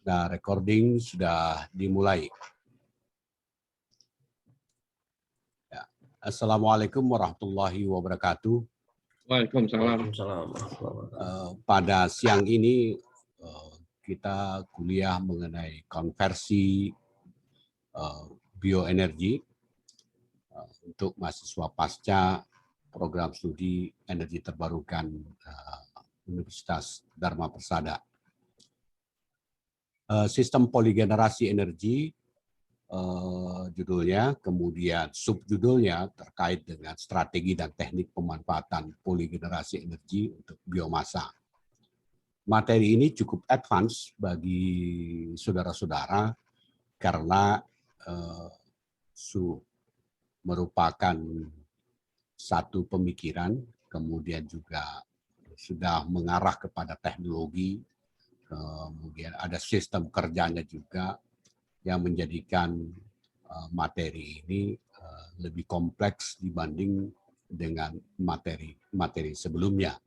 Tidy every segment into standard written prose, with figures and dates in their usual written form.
Nah, recording sudah dimulai. Ya. Assalamualaikum warahmatullahi wabarakatuh. Waalaikumsalam. Pada siang ini kita kuliah mengenai konversi bioenergi untuk mahasiswa pasca program studi energi terbarukan Universitas Dharma Persada. Sistem poligenerasi energi judulnya, kemudian subjudulnya terkait dengan strategi dan teknik pemanfaatan poligenerasi energi untuk biomasa. Materi ini cukup advance bagi saudara-saudara karena merupakan satu pemikiran, kemudian juga sudah mengarah kepada teknologi, kemudian ada sistem kerjanya juga yang menjadikan materi ini lebih kompleks dibanding dengan materi sebelumnya.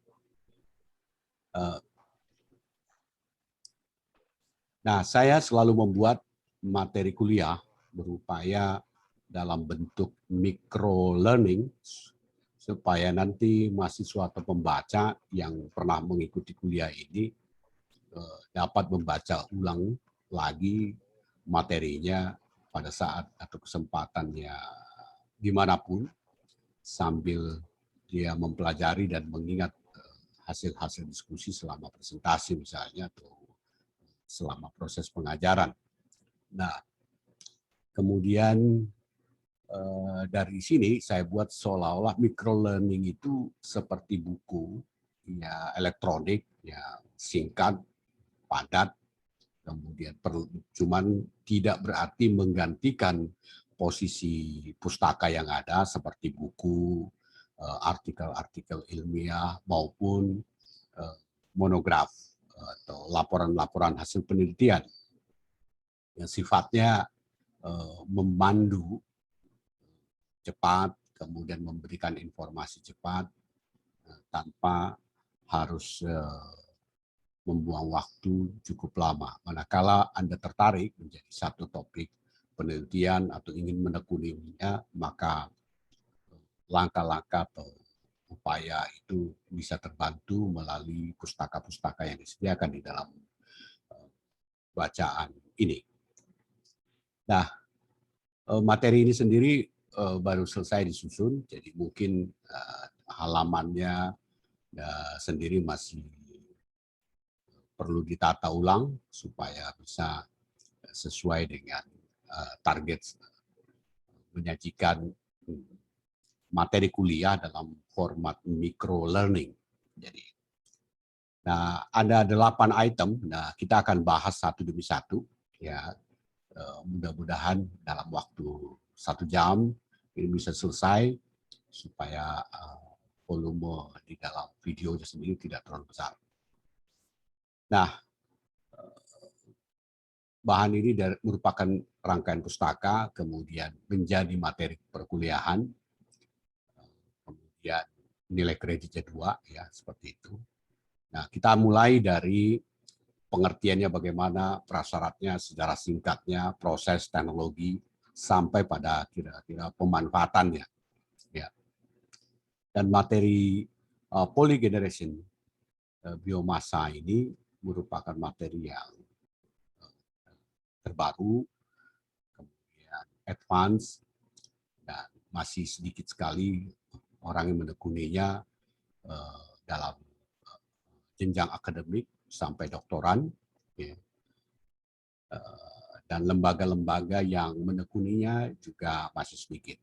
Nah, saya selalu membuat materi kuliah berupaya dalam bentuk micro learning supaya nanti mahasiswa atau pembaca yang pernah mengikuti kuliah ini dapat membaca ulang lagi materinya pada saat atau kesempatannya dimanapun sambil dia mempelajari dan mengingat hasil-hasil diskusi selama presentasi misalnya atau selama proses pengajaran. Nah, kemudian dari sini saya buat seolah-olah micro learning itu seperti buku ya elektronik ya singkat, padat, kemudian cuman tidak berarti menggantikan posisi pustaka yang ada seperti buku, artikel-artikel ilmiah maupun monograf atau laporan-laporan hasil penelitian yang sifatnya memandu cepat, kemudian memberikan informasi cepat tanpa harus membuang waktu cukup lama. Manakala Anda tertarik menjadi satu topik penelitian atau ingin menekuninya, maka langkah-langkah atau upaya itu bisa terbantu melalui pustaka-pustaka yang disediakan di dalam bacaan ini. Nah, materi ini sendiri baru selesai disusun, jadi mungkin halamannya sendiri masih perlu ditata ulang supaya bisa sesuai dengan target menyajikan materi kuliah dalam format micro learning. Jadi, nah ada 8 item. Nah kita akan bahas satu demi satu. Ya, mudah-mudahan dalam waktu 1 jam ini bisa selesai supaya volume di dalam videonya sendiri tidak terlalu besar. Nah, bahan ini merupakan rangkaian pustaka, kemudian menjadi materi perkuliahan, kemudian nilai kreditnya 2, ya seperti itu. Nah, kita mulai dari pengertiannya bagaimana, prasyaratnya, sejarah singkatnya, proses teknologi, sampai pada kira-kira pemanfaatannya. Ya. Dan materi polygeneration biomasa ini merupakan materi yang terbaru, kemudian advance, dan masih sedikit sekali orang yang menekuninya dalam jenjang akademik sampai doktoran, ya. Dan lembaga-lembaga yang menekuninya juga masih sedikit.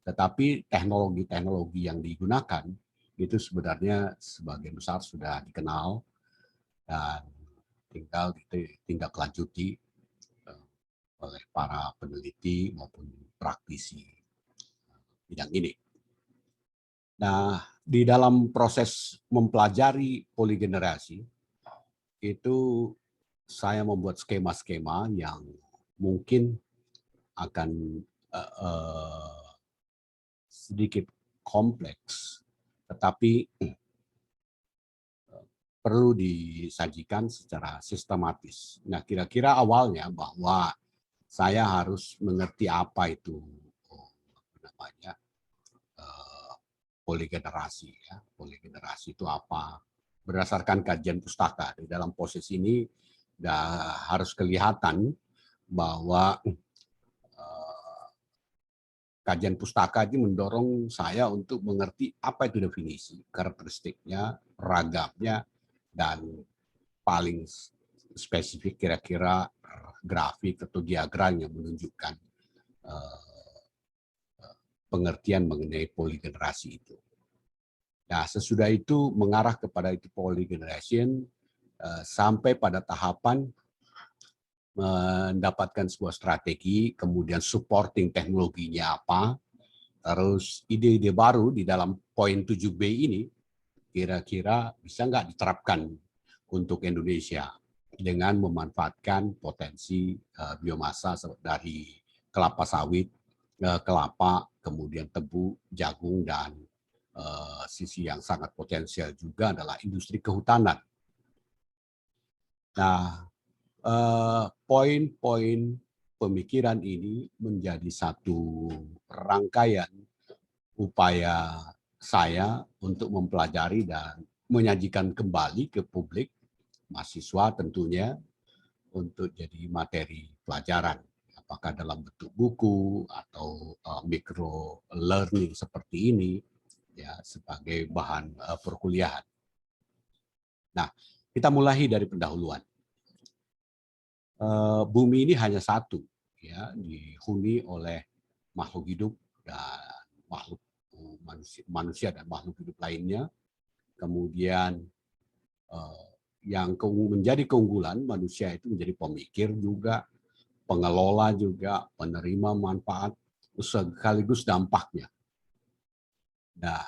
Tetapi teknologi-teknologi yang digunakan itu sebenarnya sebagian besar sudah dikenal dan tinggal ditindaklanjuti oleh para peneliti maupun praktisi bidang ini. Nah, di dalam proses mempelajari poligenerasi itu saya membuat skema-skema yang mungkin akan sedikit kompleks, tetapi perlu disajikan secara sistematis. Nah, kira-kira awalnya bahwa saya harus mengerti apa itu poligenerasi. Ya. Poligenerasi itu apa? Berdasarkan kajian pustaka. Di dalam proses ini harus kelihatan bahwa kajian pustaka ini mendorong saya untuk mengerti apa itu definisi, karakteristiknya, ragamnya, dan paling spesifik kira-kira grafik atau diagram yang menunjukkan pengertian mengenai poligenerasi itu. Nah, sesudah itu mengarah kepada itu polygeneration sampai pada tahapan mendapatkan sebuah strategi, kemudian supporting teknologinya apa, terus ide-ide baru di dalam poin 7B ini kira-kira bisa nggak diterapkan untuk Indonesia dengan memanfaatkan potensi biomasa dari kelapa sawit, kelapa, kemudian tebu, jagung, dan sisi yang sangat potensial juga adalah industri kehutanan. Nah, poin-poin pemikiran ini menjadi satu rangkaian upaya saya untuk mempelajari dan menyajikan kembali ke publik, mahasiswa tentunya, untuk jadi materi pelajaran. Apakah dalam bentuk buku atau micro learning seperti ini, ya sebagai bahan perkuliahan. Nah, kita mulai dari pendahuluan. Bumi ini hanya satu, ya, dihuni oleh makhluk hidup dan makhluk manusia dan makhluk hidup lainnya. Kemudian yang menjadi keunggulan manusia itu menjadi pemikir juga, pengelola juga, penerima manfaat sekaligus dampaknya. Nah,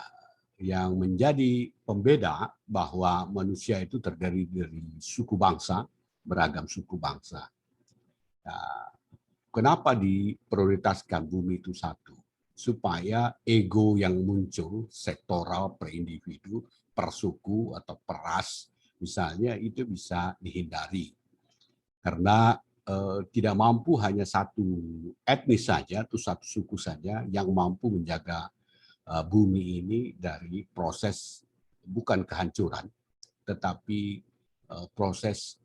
yang menjadi pembeda bahwa manusia itu terdiri dari suku bangsa, beragam suku bangsa. Nah, kenapa diprioritaskan bumi itu satu? Supaya ego yang muncul, sektoral, per individu, per suku, atau per ras, misalnya itu bisa dihindari. Karena tidak mampu hanya satu etnis saja, atau satu suku saja yang mampu menjaga bumi ini dari proses bukan kehancuran, tetapi proses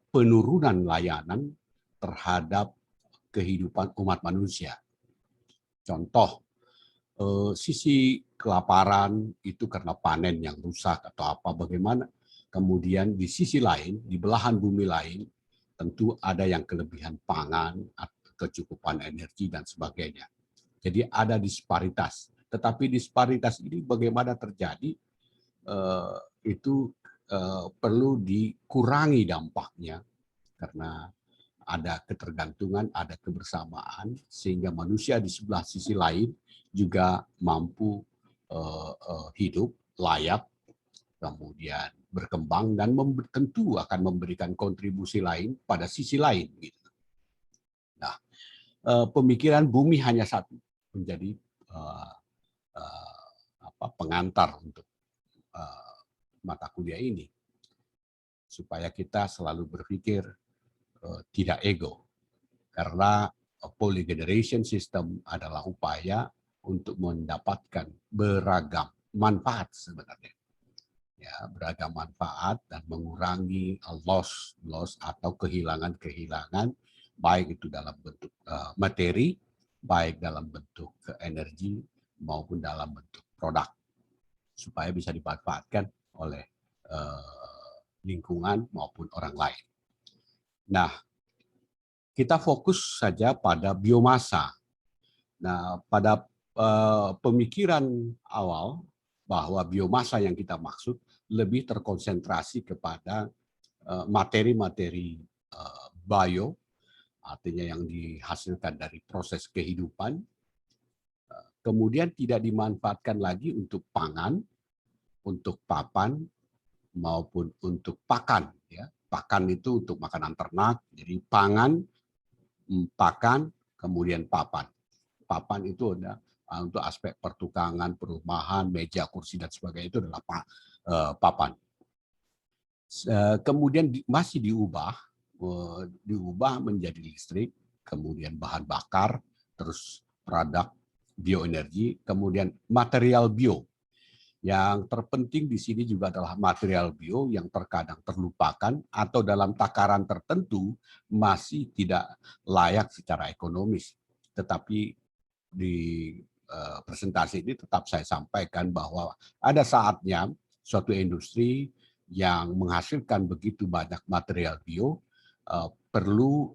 penurunan layanan terhadap kehidupan umat manusia. Contoh, sisi kelaparan itu karena panen yang rusak atau apa, bagaimana. Kemudian di sisi lain, di belahan bumi lain, tentu ada yang kelebihan pangan, kecukupan energi, dan sebagainya. Jadi ada disparitas. Tetapi disparitas ini bagaimana terjadi, itu perlu dikurangi dampaknya, karena ada ketergantungan, ada kebersamaan, sehingga manusia di sebelah sisi lain juga mampu hidup layak, kemudian berkembang, dan tentu akan memberikan kontribusi lain pada sisi lain. Nah, pemikiran bumi hanya satu menjadi pengantar untuk mata kuliah ini, supaya kita selalu berpikir tidak ego, karena polygeneration system adalah upaya untuk mendapatkan beragam manfaat sebenarnya, ya, beragam manfaat dan mengurangi loss atau kehilangan baik itu dalam bentuk materi, baik dalam bentuk energi maupun dalam bentuk produk, supaya bisa dimanfaatkan oleh lingkungan maupun orang lain. Nah, kita fokus saja pada biomasa. Nah, pada pemikiran awal bahwa biomasa yang kita maksud lebih terkonsentrasi kepada materi-materi bio, artinya yang dihasilkan dari proses kehidupan, kemudian tidak dimanfaatkan lagi untuk pangan, untuk papan, maupun untuk pakan. Ya. Pakan itu untuk makanan ternak, jadi pangan, pakan, kemudian papan. Papan itu ada untuk aspek pertukangan, perumahan, meja, kursi, dan sebagainya, itu adalah papan. Kemudian masih diubah menjadi listrik, kemudian bahan bakar, terus produk bioenergi, kemudian material bio. Yang terpenting di sini juga adalah material bio yang terkadang terlupakan atau dalam takaran tertentu masih tidak layak secara ekonomis. Tetapi di presentasi ini tetap saya sampaikan bahwa ada saatnya suatu industri yang menghasilkan begitu banyak material bio perlu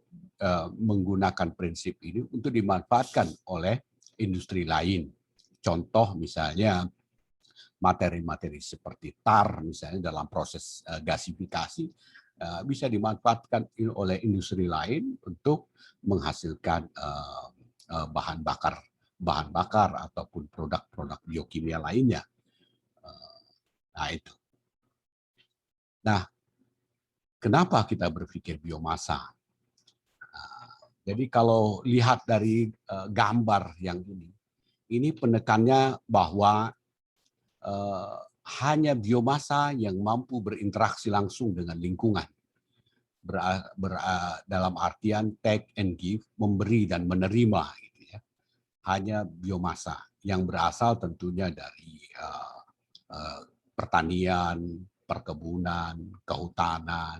menggunakan prinsip ini untuk dimanfaatkan oleh industri lain. Contoh misalnya materi-materi seperti tar misalnya dalam proses gasifikasi bisa dimanfaatkan oleh industri lain untuk menghasilkan bahan bakar ataupun produk-produk biokimia lainnya. Nah itu. Nah, kenapa kita berpikir biomasa? Jadi kalau lihat dari gambar yang ini penekannya bahwa hanya biomasa yang mampu berinteraksi langsung dengan lingkungan. Dalam artian take and give, memberi dan menerima. Gitu ya. Hanya biomasa yang berasal tentunya dari pertanian, perkebunan, kehutanan,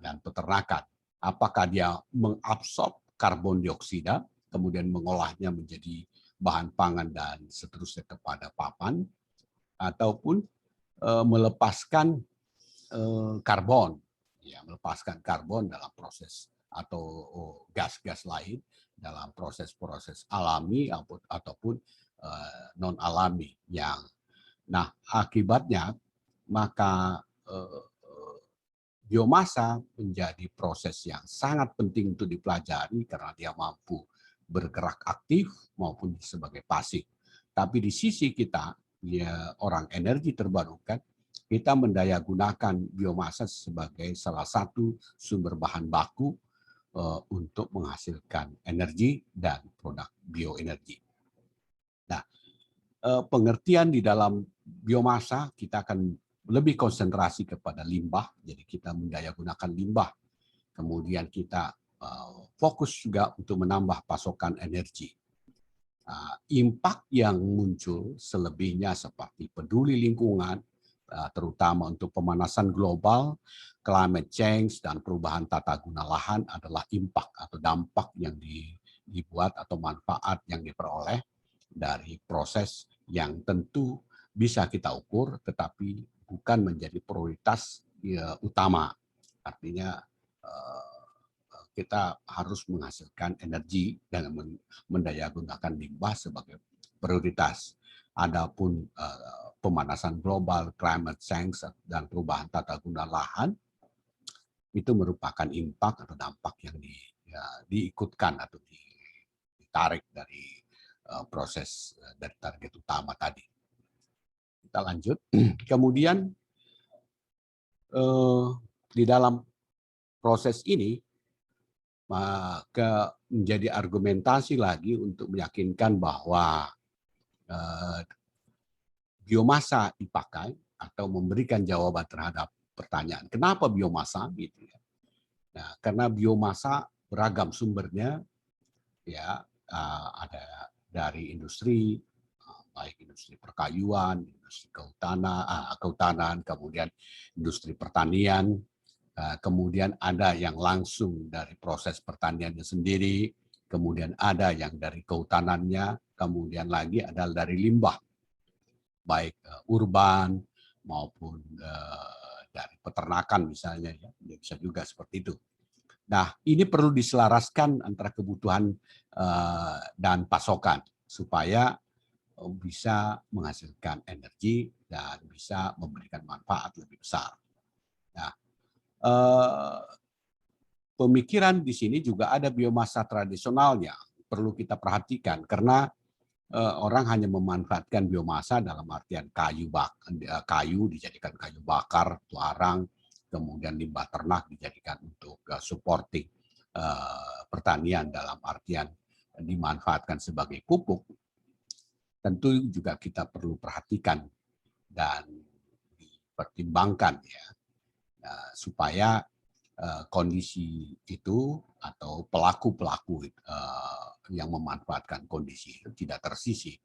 dan peternakan. Apakah dia mengabsorb karbon dioksida, kemudian mengolahnya menjadi bahan pangan dan seterusnya kepada papan, ataupun melepaskan karbon, ya, melepaskan karbon dalam proses atau gas-gas lain dalam proses-proses alami ataupun non alami yang, nah akibatnya maka biomasa menjadi proses yang sangat penting untuk dipelajari karena dia mampu bergerak aktif maupun sebagai pasif. Tapi di sisi kita, ya, orang energi terbarukan, kita mendayagunakan biomasa sebagai salah satu sumber bahan baku untuk menghasilkan energi dan produk bioenergi. Nah, pengertian di dalam biomasa kita akan lebih konsentrasi kepada limbah, jadi kita mendayagunakan limbah. Kemudian kita fokus juga untuk menambah pasokan energi. Impact yang muncul selebihnya seperti peduli lingkungan, terutama untuk pemanasan global, climate change, dan perubahan tata guna lahan adalah impact atau dampak yang dibuat atau manfaat yang diperoleh dari proses yang tentu bisa kita ukur, tetapi bukan menjadi prioritas utama. Artinya kita harus menghasilkan energi dan mendayagunakan limbah sebagai prioritas. Adapun pemanasan global, climate change, dan perubahan tata guna lahan, itu merupakan impact atau dampak yang diikutkan atau ditarik dari proses dari target utama tadi. Kita lanjut. Kemudian di dalam proses ini menjadi argumentasi lagi untuk meyakinkan bahwa biomasa dipakai atau memberikan jawaban terhadap pertanyaan kenapa biomasa gitu ya. Nah, karena biomasa beragam sumbernya, ya, ada dari industri, baik industri perkayuan, industri kehutanan, kemudian industri pertanian, kemudian ada yang langsung dari proses pertaniannya sendiri, kemudian ada yang dari kehutanannya, kemudian lagi ada dari limbah, baik urban maupun dari peternakan misalnya, ya bisa juga seperti itu. Nah, ini perlu diselaraskan antara kebutuhan dan pasokan supaya bisa menghasilkan energi dan bisa memberikan manfaat lebih besar. Nah, pemikiran di sini juga ada biomasa tradisionalnya perlu kita perhatikan karena orang hanya memanfaatkan biomasa dalam artian kayu dijadikan kayu bakar, arang, kemudian limbah ternak dijadikan untuk supporting pertanian dalam artian dimanfaatkan sebagai pupuk. Tentu juga kita perlu perhatikan dan dipertimbangkan, ya, supaya kondisi itu atau pelaku-pelaku yang memanfaatkan kondisi itu tidak tersisih.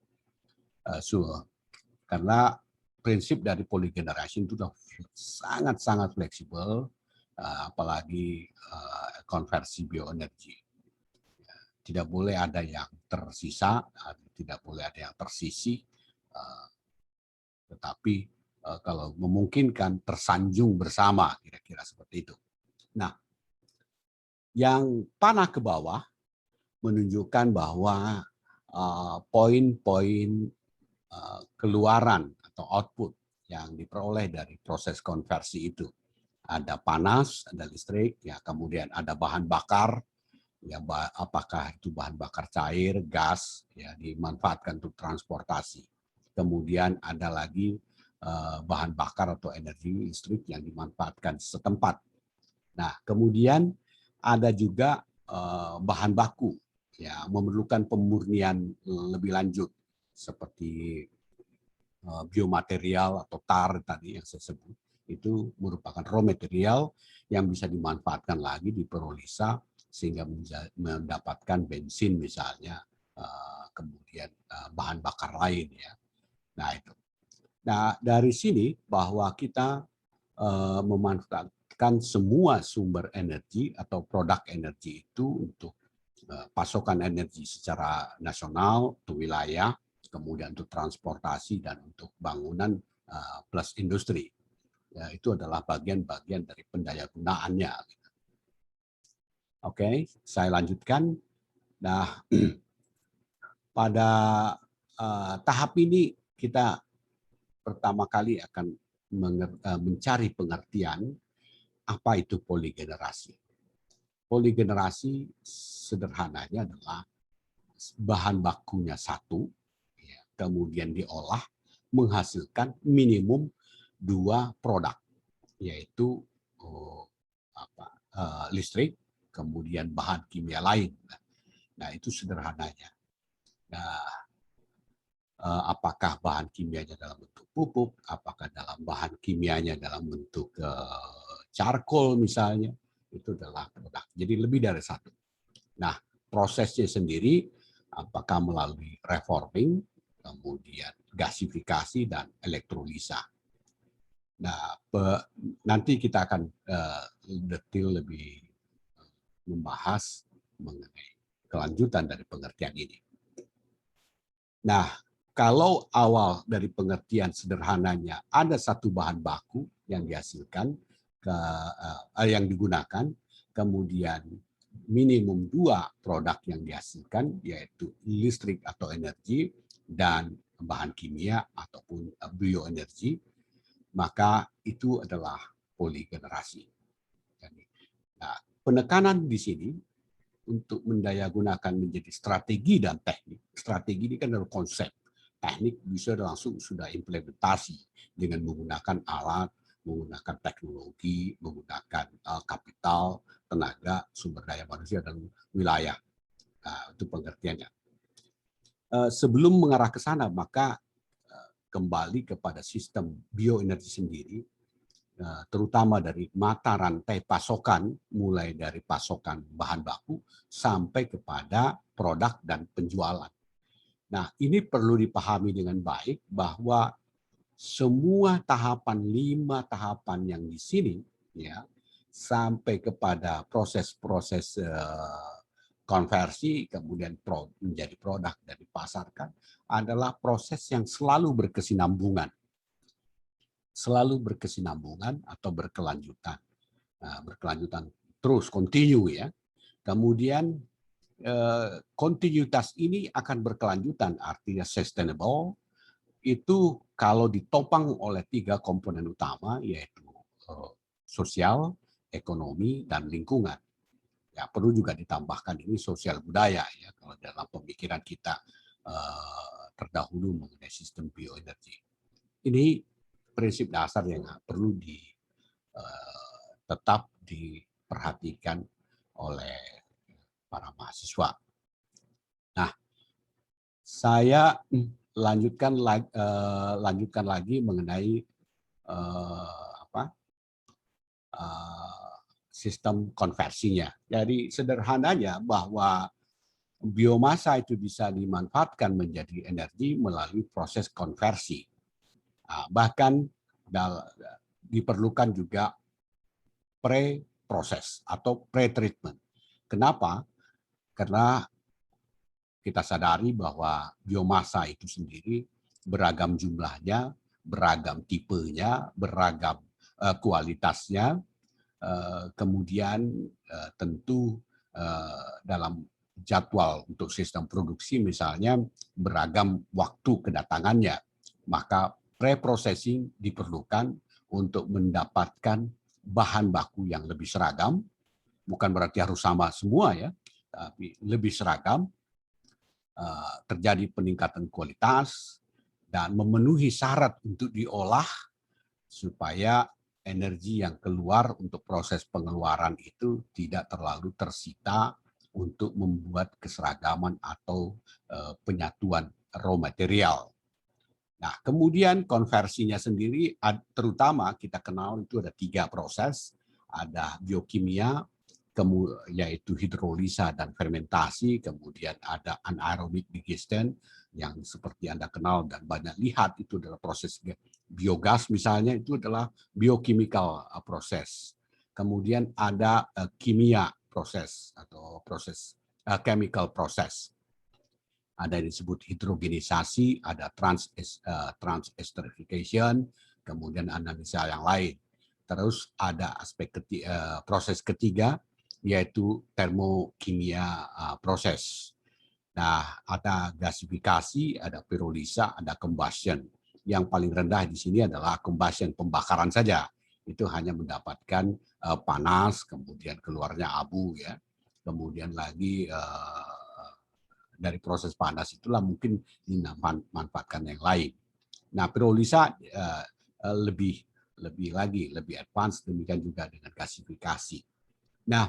Karena prinsip dari polygeneration itu sudah sangat-sangat fleksibel, apalagi konversi bioenergi. Tidak boleh ada yang tersisa, tidak boleh ada yang tersisih, tetapi kalau memungkinkan tersanjung bersama, kira-kira seperti itu. Nah, yang panah ke bawah menunjukkan bahwa poin-poin keluaran atau output yang diperoleh dari proses konversi itu. Ada panas, ada listrik, ya kemudian ada bahan bakar, ya apakah itu bahan bakar cair, gas, ya dimanfaatkan untuk transportasi. Kemudian ada lagi bahan bakar atau energi listrik yang dimanfaatkan setempat. Nah, kemudian ada juga bahan baku, ya memerlukan pemurnian lebih lanjut seperti biomaterial atau tar tadi yang saya sebut. Itu merupakan raw material yang bisa dimanfaatkan lagi di pirolisa sehingga mendapatkan bensin misalnya, kemudian bahan bakar lain ya. Nah itu. Nah dari sini bahwa kita memanfaatkan semua sumber energi atau produk energi itu untuk pasokan energi secara nasional untuk wilayah, kemudian untuk transportasi dan untuk bangunan plus industri. Ya, itu adalah bagian-bagian dari pendayagunaannya. Oke, saya lanjutkan. Nah, pada tahap ini kita pertama kali akan mencari pengertian apa itu poligenerasi. Poligenerasi sederhananya adalah bahan bakunya satu, kemudian diolah menghasilkan minimum 2 produk, yaitu listrik, kemudian bahan kimia lain. Nah, itu sederhananya. Nah, apakah bahan kimianya dalam bentuk pupuk, apakah dalam bahan kimianya dalam bentuk charcoal misalnya, itu adalah produk. Jadi lebih dari satu. Nah, prosesnya sendiri apakah melalui reforming, kemudian gasifikasi dan elektrolisa. Nah, nanti kita akan detail lebih membahas mengenai kelanjutan dari pengertian ini. Nah, kalau awal dari pengertian sederhananya ada satu bahan baku yang dihasilkan, yang digunakan, kemudian minimum 2 produk yang dihasilkan, yaitu listrik atau energi dan bahan kimia ataupun bioenergi, maka itu adalah poligenerasi. Nah, penekanan di sini untuk mendayagunakan menjadi strategi dan teknik. Strategi ini kan adalah konsep. Teknik bisa langsung sudah implementasi dengan menggunakan alat, menggunakan teknologi, menggunakan kapital, tenaga, sumber daya manusia, dan wilayah. Nah, itu pengertiannya. Sebelum mengarah ke sana, maka kembali kepada sistem bioenergi sendiri, terutama dari mata rantai pasokan, mulai dari pasokan bahan baku sampai kepada produk dan penjualan. Nah, ini perlu dipahami dengan baik bahwa semua tahapan, 5 tahapan yang di sini, ya, sampai kepada proses-proses konversi, kemudian menjadi produk dan dipasarkan, adalah proses yang selalu berkesinambungan. Selalu berkesinambungan atau berkelanjutan. Nah, berkelanjutan terus, continue ya. Kemudian kontinuitas ini akan berkelanjutan, artinya sustainable, itu kalau ditopang oleh 3 komponen utama, yaitu sosial, ekonomi, dan lingkungan. Ya, perlu juga ditambahkan ini sosial budaya ya kalau dalam pemikiran kita terdahulu mengenai sistem bioenergi. Ini prinsip dasar yang perlu tetap diperhatikan oleh para mahasiswa. Nah, saya lanjutkan lagi mengenai sistem konversinya. Jadi sederhananya bahwa biomasa itu bisa dimanfaatkan menjadi energi melalui proses konversi. Bahkan diperlukan juga pre-proses atau pre-treatment. Kenapa? Karena kita sadari bahwa biomasa itu sendiri beragam jumlahnya, beragam tipenya, beragam kualitasnya, kemudian tentu dalam jadwal untuk sistem produksi misalnya beragam waktu kedatangannya, maka pre-processing diperlukan untuk mendapatkan bahan baku yang lebih seragam, bukan berarti harus sama semua ya, tapi lebih seragam, terjadi peningkatan kualitas dan memenuhi syarat untuk diolah supaya energi yang keluar untuk proses pengeluaran itu tidak terlalu tersita untuk membuat keseragaman atau penyatuan raw material. Nah, kemudian konversinya sendiri, terutama kita kenal itu ada 3 proses, ada biokimia, yaitu hidrolisa dan fermentasi, kemudian ada anaerobic digestion yang seperti Anda kenal dan banyak lihat itu adalah proses biogas misalnya, itu adalah biochemical proses. Kemudian ada kimia proses atau proses chemical proses. Ada yang disebut hidrogenisasi, ada transesterification, kemudian analisa yang lain. Terus ada aspek proses ketiga, yaitu termokimia proses. Nah, ada gasifikasi, ada pirolisa, ada combustion. Yang paling rendah di sini adalah combustion, pembakaran saja. Itu hanya mendapatkan panas, kemudian keluarnya abu, ya. Kemudian lagi dari proses panas itulah mungkin dimanfaatkan yang lain. Nah, pirolisa lebih advance, demikian juga dengan gasifikasi. Nah,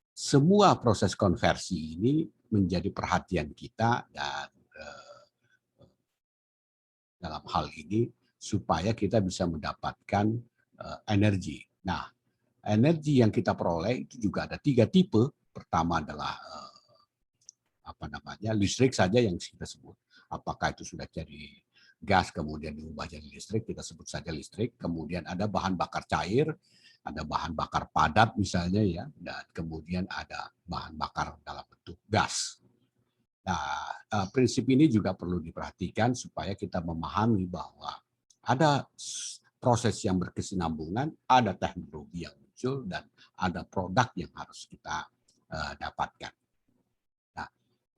semua proses konversi ini menjadi perhatian kita dan dalam hal ini supaya kita bisa mendapatkan energi. Nah, energi yang kita peroleh itu juga ada 3 tipe. Pertama adalah listrik saja yang kita sebut. Apakah itu sudah jadi gas kemudian diubah jadi listrik, kita sebut saja listrik. Kemudian ada bahan bakar cair, ada bahan bakar padat misalnya ya, dan kemudian ada bahan bakar dalam bentuk gas. Nah, prinsip ini juga perlu diperhatikan supaya kita memahami bahwa ada proses yang berkesinambungan, ada teknologi yang muncul, dan ada produk yang harus kita dapatkan. Nah,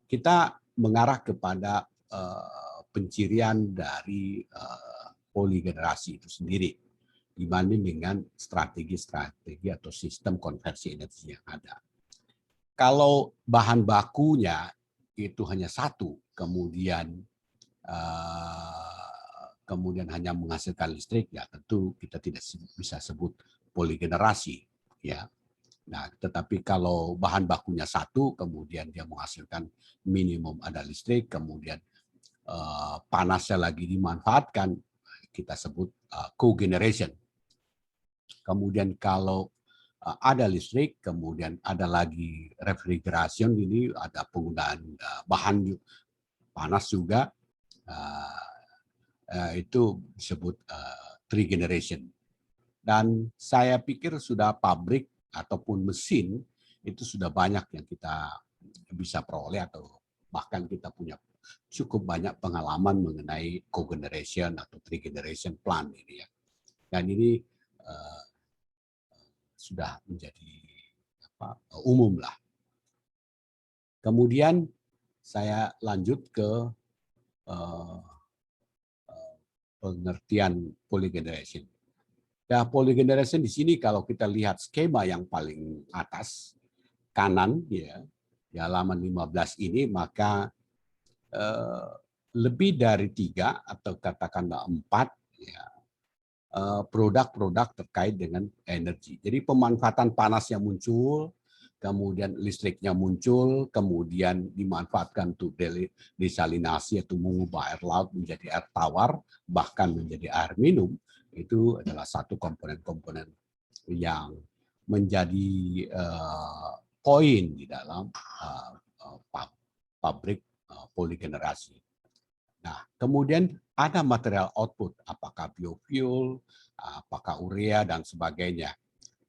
kita mengarah kepada pencirian dari poligenerasi itu sendiri dibanding dengan strategi-strategi atau sistem konversi energi yang ada. Kalau bahan bakunya itu hanya satu, kemudian hanya menghasilkan listrik, ya tentu kita tidak bisa sebut poligenerasi, ya. Nah, tetapi kalau bahan bakunya satu, kemudian dia menghasilkan minimum ada listrik, kemudian panasnya lagi dimanfaatkan, kita sebut cogeneration. Kemudian kalau ada listrik, kemudian ada lagi refrigeration, ini ada penggunaan bahan panas juga, itu disebut trigeneration. Dan saya pikir sudah pabrik ataupun mesin itu sudah banyak yang kita bisa peroleh atau bahkan kita punya cukup banyak pengalaman mengenai cogeneration atau trigeneration plant ini ya. Dan ini sudah menjadi umum lah. Kemudian saya lanjut ke pengertian polygeneration. Nah, polygeneration di sini kalau kita lihat skema yang paling atas kanan ya, di halaman 15 ini, maka lebih dari 3 atau katakanlah 4 ya, produk-produk terkait dengan energi. Jadi pemanfaatan panas yang muncul, kemudian listriknya muncul, kemudian dimanfaatkan untuk desalinasi atau mengubah air laut menjadi air tawar, bahkan menjadi air minum, itu adalah satu komponen-komponen yang menjadi poin di dalam pabrik poligenerasi. Nah, kemudian ada material output, apakah biofuel, apakah urea, dan sebagainya.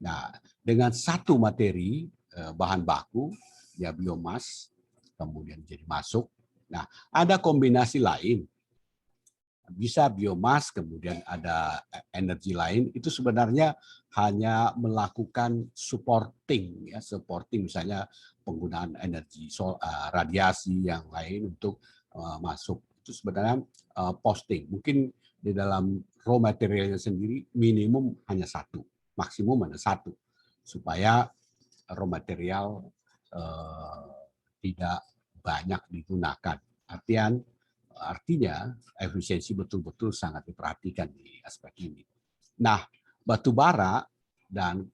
Nah, dengan satu materi bahan baku, ya biomas, kemudian jadi masuk. Nah, ada kombinasi lain, bisa biomas, kemudian ada energi lain, itu sebenarnya hanya melakukan supporting, ya, supporting misalnya penggunaan energi radiasi yang lain untuk masuk. Itu sebenarnya posting. Mungkin di dalam raw materialnya sendiri minimum hanya satu, maksimum hanya satu, supaya raw material tidak banyak digunakan. Artinya efisiensi betul-betul sangat diperhatikan di aspek ini. Nah, batu bara dan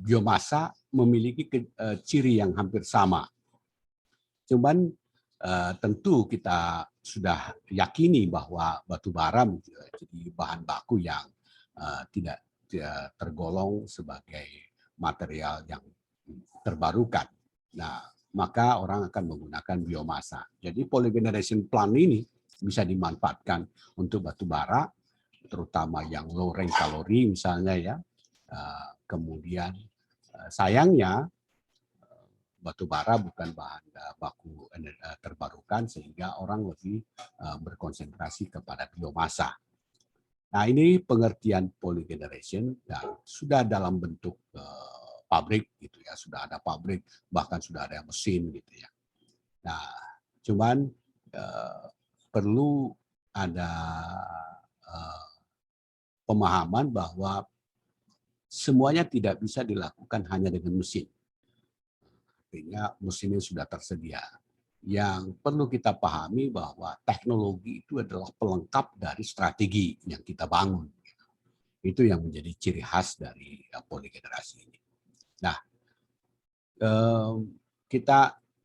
biomasa memiliki ciri yang hampir sama. Cuman tentu kita sudah yakini bahwa batu bara menjadi bahan baku yang tidak tergolong sebagai material yang terbarukan. Nah, maka orang akan menggunakan biomasa. Jadi polygeneration plant ini bisa dimanfaatkan untuk batu bara, terutama yang low range kalori misalnya ya. Kemudian sayangnya batu bara bukan bahan baku terbarukan, sehingga orang lebih berkonsentrasi kepada biomasa. Nah, ini pengertian polygeneration dan sudah dalam bentuk pabrik gitu ya, sudah ada pabrik, bahkan sudah ada mesin gitu ya. Nah, cuman perlu ada pemahaman bahwa semuanya tidak bisa dilakukan hanya dengan mesin. Artinya mesinnya sudah tersedia. Yang perlu kita pahami bahwa teknologi itu adalah pelengkap dari strategi yang kita bangun. Itu yang menjadi ciri khas dari polygenerasi ini. Nah, kita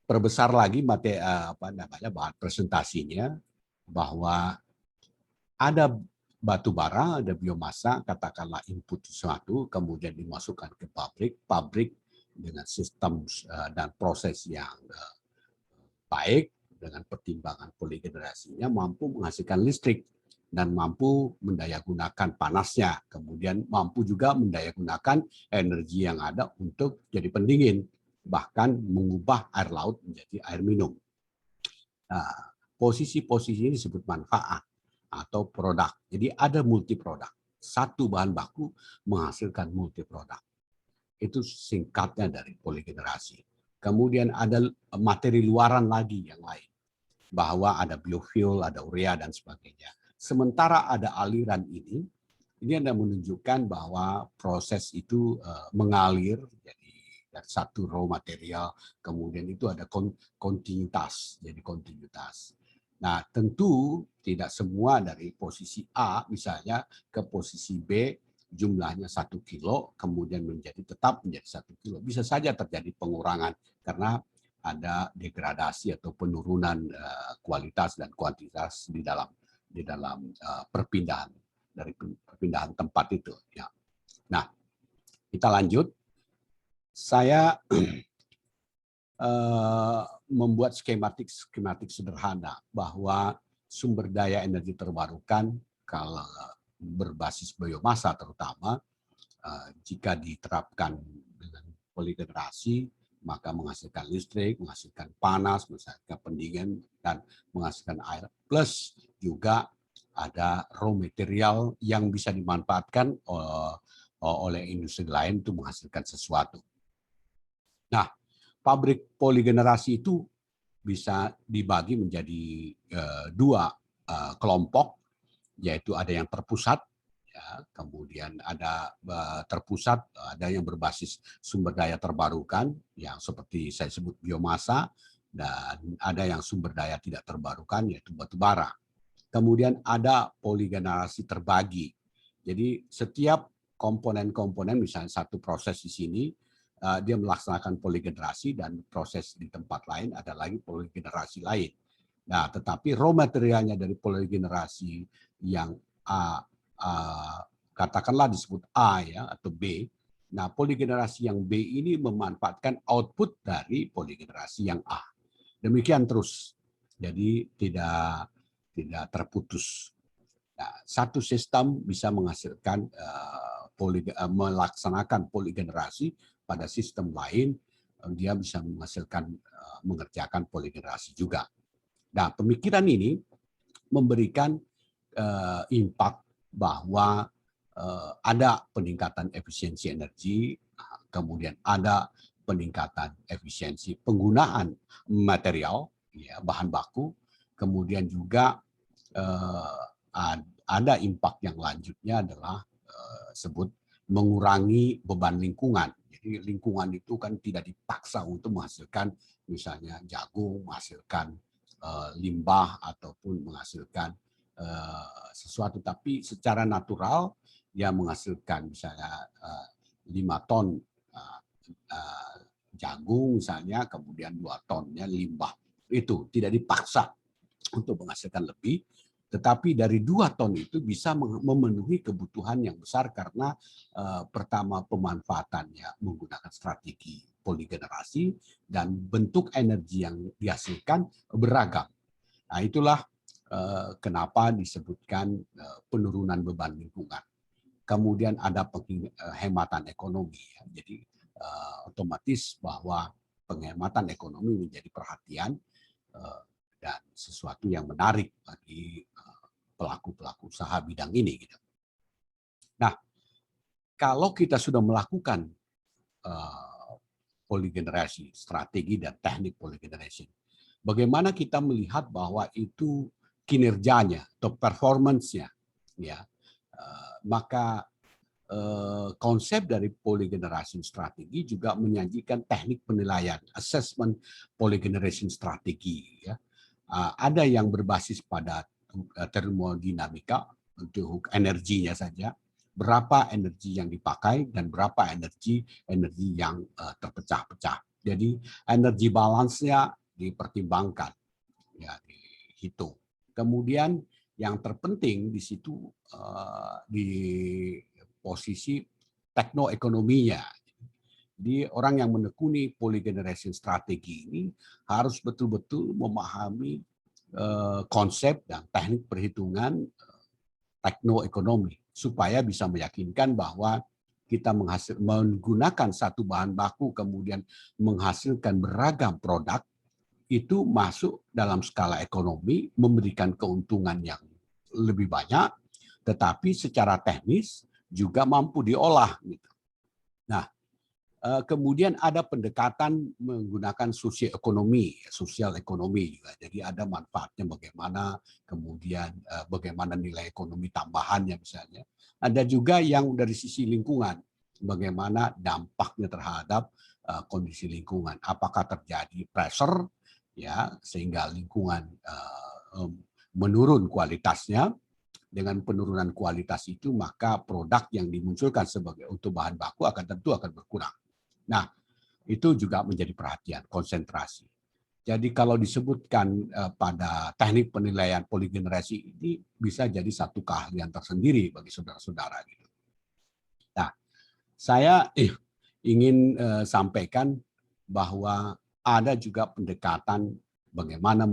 perbesar lagi bahan presentasinya, bahwa ada batu bara, ada biomasa, katakanlah input sesuatu, kemudian dimasukkan ke pabrik dengan sistem dan proses yang baik, dengan pertimbangan poligenerasinya mampu menghasilkan listrik dan mampu mendayagunakan panasnya, kemudian mampu juga mendayagunakan energi yang ada untuk jadi pendingin, bahkan mengubah air laut menjadi air minum. Nah, posisi-posisi ini disebut manfaat atau produk. Jadi ada multi produk. Satu bahan baku menghasilkan multi produk. Itu singkatnya dari poligenerasi. Kemudian ada materi luaran lagi yang lain, bahwa ada biofuel, ada urea, dan sebagainya. Sementara ada aliran ini ada menunjukkan bahwa proses itu mengalir, jadi dari satu raw material, kemudian itu ada kontinuitas, jadi kontinuitas. Nah, tentu tidak semua dari posisi A misalnya ke posisi B jumlahnya 1 kilo, kemudian tetap menjadi 1 kilo. Bisa saja terjadi pengurangan karena ada degradasi atau penurunan kualitas dan kuantitas di dalam perpindahan tempat itu. Ya. Nah, kita lanjut. Saya membuat skematik sederhana bahwa sumber daya energi terbarukan kalau berbasis biomasa terutama jika diterapkan dengan poligenerasi, maka menghasilkan listrik, menghasilkan panas, menghasilkan pendingin, dan menghasilkan air. Plus juga ada raw material yang bisa dimanfaatkan oleh industri lain untuk menghasilkan sesuatu. Nah, pabrik poligenerasi itu bisa dibagi menjadi dua kelompok, yaitu ada yang terpusat, ya, kemudian ada terpusat, ada yang berbasis sumber daya terbarukan, yang seperti saya sebut biomasa, dan ada yang sumber daya tidak terbarukan, yaitu batu bara. Kemudian ada poligenerasi terbagi. Jadi setiap komponen-komponen, misalnya satu proses di sini, dia melaksanakan poligenerasi, dan proses di tempat lain ada lagi poligenerasi lain. Nah, tetapi raw materialnya dari poligenerasi yang katakanlah disebut A ya atau B, Nah, poligenerasi yang B ini memanfaatkan output dari poligenerasi yang A. Demikian terus. Jadi tidak terputus. Nah, satu sistem bisa menghasilkan melaksanakan poligenerasi, pada sistem lain dia bisa menghasilkan mengerjakan poligenerasi juga. Nah, pemikiran ini memberikan impact bahwa ada peningkatan efisiensi energi, kemudian ada peningkatan efisiensi penggunaan material, ya, bahan baku, kemudian juga ada impact yang lanjutnya adalah sebut mengurangi beban lingkungan. Jadi lingkungan itu kan tidak dipaksa untuk menghasilkan misalnya jagung, menghasilkan limbah ataupun menghasilkan sesuatu, tapi secara natural dia menghasilkan misalnya 5 ton jagung misalnya, kemudian 2 tonnya limbah. Itu tidak dipaksa untuk menghasilkan lebih, tetapi dari 2 ton itu bisa memenuhi kebutuhan yang besar karena pertama pemanfaatannya menggunakan strategi poligenerasi dan bentuk energi yang dihasilkan beragam. Nah, itulah kenapa disebutkan penurunan beban lingkungan. Kemudian ada penghematan ekonomi. Jadi otomatis bahwa penghematan ekonomi menjadi perhatian dan sesuatu yang menarik bagi pelaku-pelaku usaha bidang ini. Nah, kalau kita sudah melakukan poligenerasi, strategi dan teknik poligenerasi, bagaimana kita melihat bahwa itu kinerjanya atau performance-nya, ya, maka konsep dari poligeneration strategi juga menyajikan teknik penilaian, assessment polygeneration strategi. Ya. Ada yang berbasis pada termodinamika untuk energinya saja, berapa energi yang dipakai dan berapa energi yang terpecah-pecah. Jadi energi balance-nya dipertimbangkan, ya, dihitung. Kemudian yang terpenting di situ di posisi teknoekonominya. Jadi orang yang menekuni polygeneration strategi ini harus betul-betul memahami konsep dan teknik perhitungan teknoekonomi supaya bisa meyakinkan bahwa kita menggunakan satu bahan baku kemudian menghasilkan beragam produk itu masuk dalam skala ekonomi, memberikan keuntungan yang lebih banyak, tetapi secara teknis juga mampu diolah. Nah, kemudian ada pendekatan menggunakan sosial ekonomi juga. Jadi ada manfaatnya bagaimana, kemudian bagaimana nilai ekonomi tambahannya misalnya. Ada juga yang dari sisi lingkungan, bagaimana dampaknya terhadap kondisi lingkungan. Apakah terjadi pressure, ya, sehingga lingkungan menurun kualitasnya. Dengan penurunan kualitas itu, maka produk yang dimunculkan sebagai untuk bahan baku tentu akan berkurang. Nah, itu juga menjadi perhatian, konsentrasi. Jadi kalau disebutkan pada teknik penilaian poligenerasi ini bisa jadi satu keahlian tersendiri bagi saudara-saudara. Nah, saya ingin sampaikan bahwa ada juga pendekatan bagaimana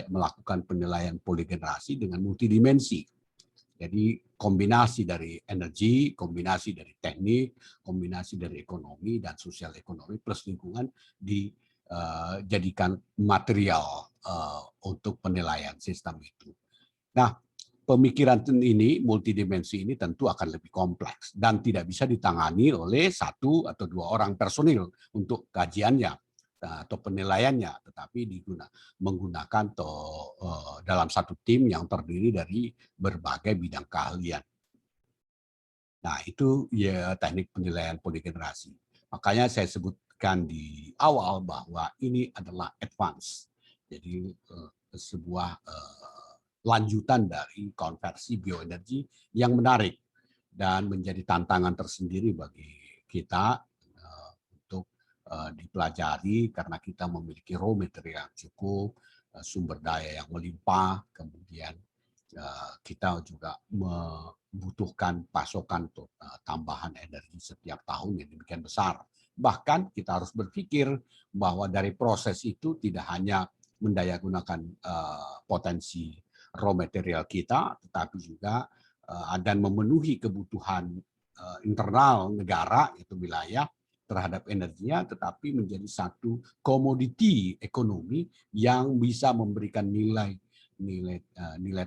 melakukan penilaian poligenerasi dengan multidimensi. Jadi kombinasi dari energi, kombinasi dari teknik, kombinasi dari ekonomi dan sosial ekonomi plus lingkungan dijadikan material untuk penilaian sistem itu. Nah, pemikiran ini, multidimensi ini tentu akan lebih kompleks dan tidak bisa ditangani oleh 1 atau 2 orang personil untuk kajiannya atau penilaiannya, tetapi menggunakan dalam satu tim yang terdiri dari berbagai bidang keahlian. Nah, itu ya teknik penilaian poligenerasi. Makanya saya sebutkan di awal bahwa ini adalah advance. Jadi sebuah lanjutan dari konversi bioenergi yang menarik dan menjadi tantangan tersendiri bagi kita untuk dipelajari karena kita memiliki raw material yang cukup, sumber daya yang melimpah, kemudian kita juga membutuhkan pasokan tambahan energi setiap tahun yang demikian besar. Bahkan kita harus berpikir bahwa dari proses itu tidak hanya mendayagunakan potensi raw material kita, tetapi juga dan memenuhi kebutuhan internal negara, yaitu wilayah, terhadap energinya, tetapi menjadi satu komoditi ekonomi yang bisa memberikan nilai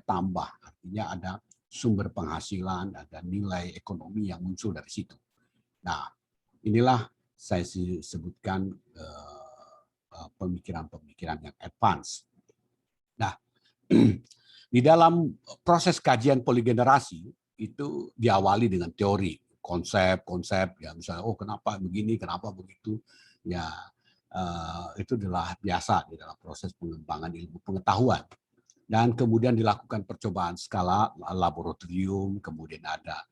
tambah. Artinya ada sumber penghasilan, ada nilai ekonomi yang muncul dari situ. Nah, inilah saya sebutkan pemikiran-pemikiran yang advance. Nah, di dalam proses kajian poligenerasi itu diawali dengan teori, konsep, ya misalnya, oh kenapa begini, kenapa begitu, ya itu adalah biasa di dalam proses pengembangan ilmu pengetahuan. Dan kemudian dilakukan percobaan skala laboratorium, kemudian ada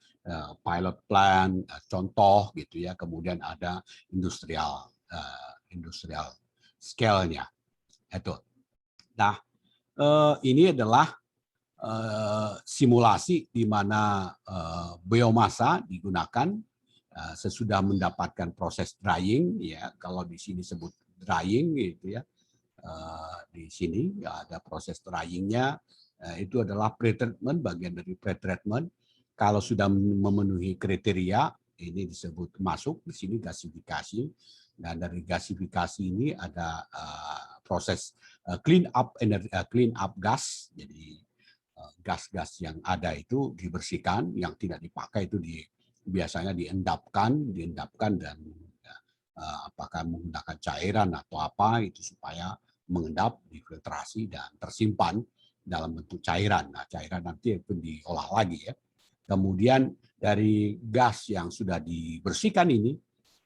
pilot plan, contoh gitu ya, kemudian ada industrial scale-nya. Itu. Nah, ini adalah simulasi di mana biomasa digunakan sesudah mendapatkan proses drying, ya kalau di sini sebut drying gitu ya. Di sini ada proses dryingnya, itu adalah pre-treatment, bagian dari pre-treatment. Kalau sudah memenuhi kriteria, ini disebut masuk, di sini gasifikasi. Dan dari gasifikasi ini ada proses clean up gas, jadi gas-gas yang ada itu dibersihkan, yang tidak dipakai itu biasanya diendapkan dan apakah menggunakan cairan atau apa itu supaya mengendap, difiltrasi dan tersimpan dalam bentuk cairan. Nah, cairan nanti pun diolah lagi ya. Kemudian dari gas yang sudah dibersihkan ini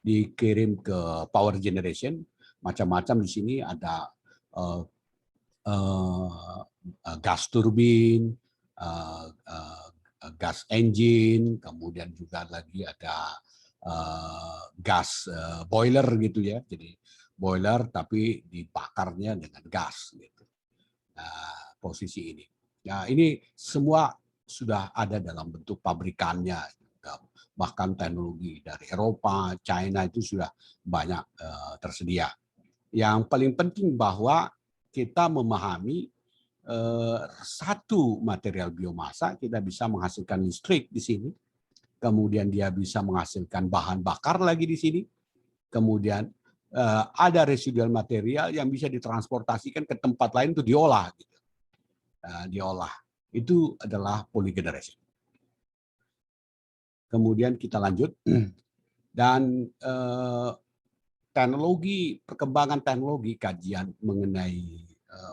dikirim ke power generation, macam-macam di sini ada gas turbin, gas engine, kemudian juga lagi ada gas boiler gitu ya. Jadi boiler tapi dibakarnya dengan gas gitu. Nah, posisi ini. Nah, ini semua sudah ada dalam bentuk pabrikannya. Bahkan teknologi dari Eropa, China itu sudah banyak tersedia. Yang paling penting bahwa kita memahami satu material biomasa kita bisa menghasilkan listrik di sini. Kemudian dia bisa menghasilkan bahan bakar lagi di sini. Kemudian ada residual material yang bisa ditransportasikan ke tempat lain untuk diolah. Gitu. Diolah. Itu adalah polygeneration. Kemudian kita lanjut. Dan perkembangan teknologi kajian mengenai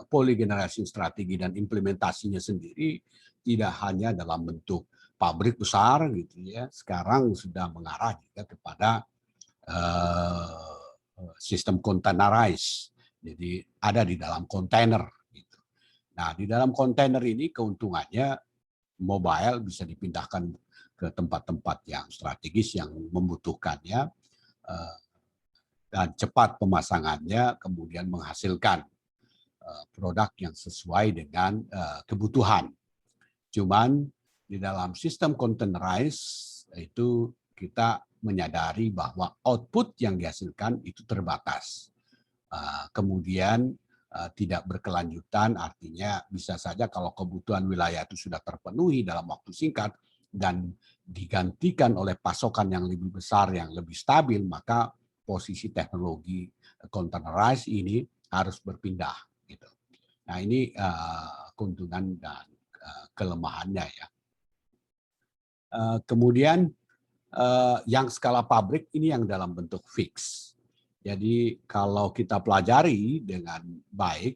polygeneration strategi dan implementasinya sendiri tidak hanya dalam bentuk pabrik besar gitu ya. Sekarang sudah mengarah juga kepada sistem containerized, jadi ada di dalam kontainer. Gitu. Nah, di dalam kontainer ini keuntungannya mobile bisa dipindahkan ke tempat-tempat yang strategis yang membutuhkannya dan cepat pemasangannya, kemudian menghasilkan produk yang sesuai dengan kebutuhan. Cuman di dalam sistem containerized itu kita menyadari bahwa output yang dihasilkan itu terbatas. Kemudian tidak berkelanjutan, artinya bisa saja kalau kebutuhan wilayah itu sudah terpenuhi dalam waktu singkat dan digantikan oleh pasokan yang lebih besar, yang lebih stabil, maka posisi teknologi containerized ini harus berpindah. Gitu. Nah ini keuntungan dan kelemahannya ya. Kemudian yang skala pabrik ini yang dalam bentuk fix. Jadi kalau kita pelajari dengan baik,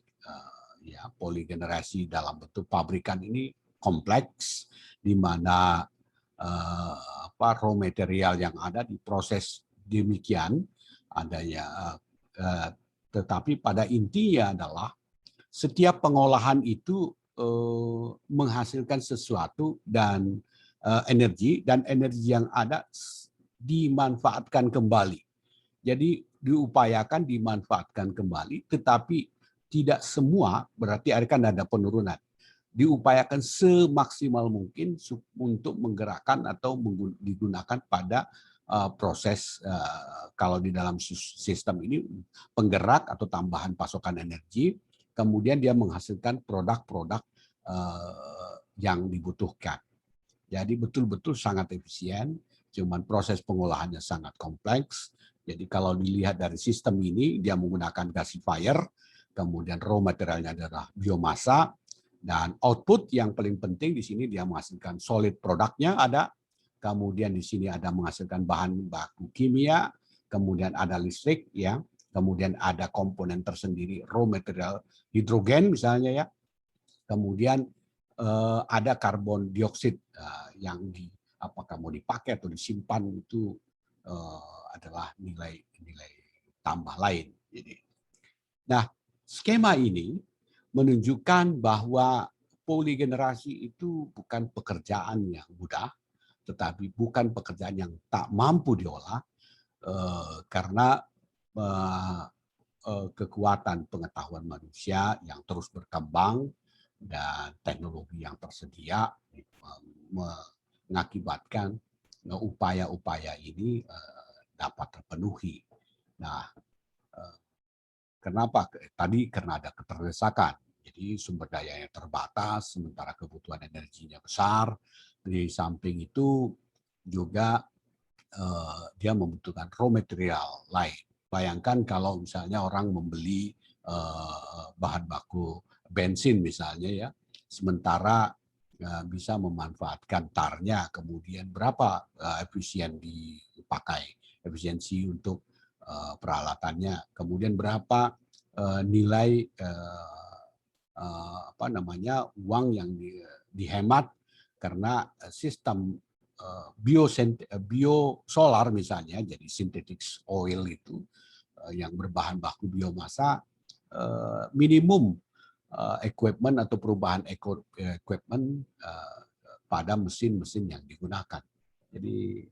ya poligenerasi dalam bentuk pabrikan ini kompleks, di mana raw material yang ada diproses demikian adanya, tetapi pada intinya adalah setiap pengolahan itu menghasilkan sesuatu dan energi, dan energi yang ada dimanfaatkan kembali. Jadi diupayakan dimanfaatkan kembali, tetapi tidak semua berarti akan ada penurunan. diupayakan semaksimal mungkin untuk menggerakkan atau digunakan pada proses kalau di dalam sistem ini penggerak atau tambahan pasokan energi, kemudian dia menghasilkan produk-produk yang dibutuhkan. Jadi betul-betul sangat efisien, cuman proses pengolahannya sangat kompleks. Jadi kalau dilihat dari sistem ini, dia menggunakan gasifier, kemudian raw materialnya adalah biomasa, dan output yang paling penting di sini dia menghasilkan solid produknya ada, kemudian di sini ada menghasilkan bahan baku kimia, kemudian ada listrik, ya, kemudian ada komponen tersendiri raw material hidrogen misalnya, ya, kemudian ada karbon dioksida yang apakah mau dipakai atau disimpan itu adalah nilai tambah lain. Nah, skema ini menunjukkan bahwa poligenerasi itu bukan pekerjaan yang mudah, tetapi bukan pekerjaan yang tak mampu diolah karena kekuatan pengetahuan manusia yang terus berkembang dan teknologi yang tersedia mengakibatkan upaya-upaya ini dapat terpenuhi. Nah, kenapa? Tadi karena ada keterdesakan. Jadi sumber dayanya terbatas, sementara kebutuhan energinya besar. Di samping itu juga dia membutuhkan raw material lain. Bayangkan kalau misalnya orang membeli bahan baku bensin misalnya, ya, sementara bisa memanfaatkan tarnya, kemudian berapa efisiensi untuk peralatannya, kemudian berapa nilai uang yang dihemat karena sistem biosolar misalnya, jadi synthetic oil itu yang berbahan baku biomasa, minimum equipment atau perubahan equipment pada mesin-mesin yang digunakan. Jadi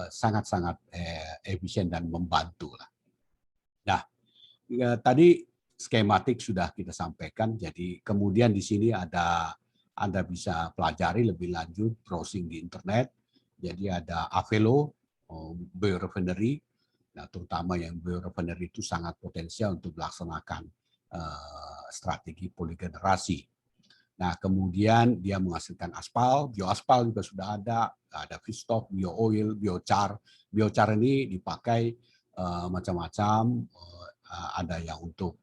sangat-sangat efisien dan membantu lah. Nah, tadi skematik sudah kita sampaikan. Jadi kemudian di sini Anda bisa pelajari lebih lanjut, browsing di internet. Jadi ada Avelo biorefinery. Nah, terutama yang biorefinery itu sangat potensial untuk melaksanakan strategi poligenerasi. Nah, kemudian dia menghasilkan aspal, bioaspal juga sudah ada feedstock, bio-oil, biochar. Biochar ini dipakai macam-macam, ada yang untuk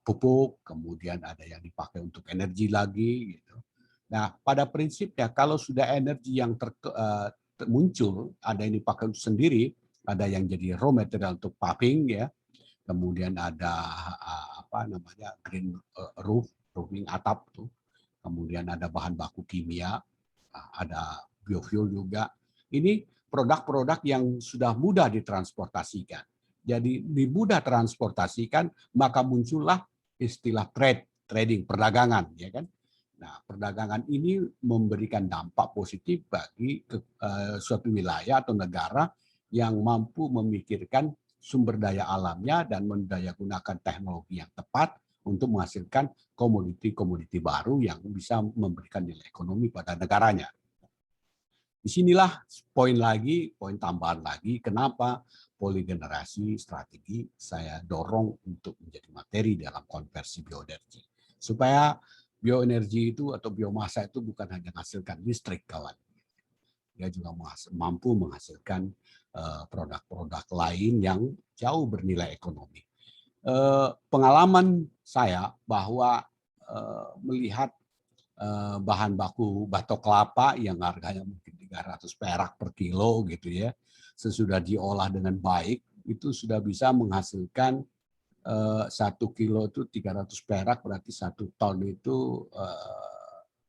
pupuk, kemudian ada yang dipakai untuk energi lagi. Gitu. Nah, pada prinsipnya kalau sudah energi yang muncul, ada yang dipakai sendiri, ada yang jadi raw material untuk pumping, ya. Kemudian ada green roofing atap tuh. Kemudian ada bahan baku kimia, ada biofuel juga. Ini produk-produk yang sudah mudah ditransportasikan. Jadi dimudah transportasikan, maka muncullah istilah trading, perdagangan, ya kan? Nah, perdagangan ini memberikan dampak positif bagi suatu wilayah atau negara yang mampu memikirkan sumber daya alamnya dan mendayagunakan teknologi yang tepat untuk menghasilkan komoditi-komoditi baru yang bisa memberikan nilai ekonomi pada negaranya. Disinilah poin tambahan lagi, kenapa poligenerasi strategi saya dorong untuk menjadi materi dalam konversi bioenergi. Supaya bioenergi itu atau biomasa itu bukan hanya menghasilkan listrik, kawan. Dia juga mampu menghasilkan produk-produk lain yang jauh bernilai ekonomi. Pengalaman saya bahwa melihat bahan baku batok kelapa yang harganya mungkin 300 perak per kilo gitu ya, sesudah diolah dengan baik itu sudah bisa menghasilkan 1 kilo itu 300 perak, berarti 1 ton itu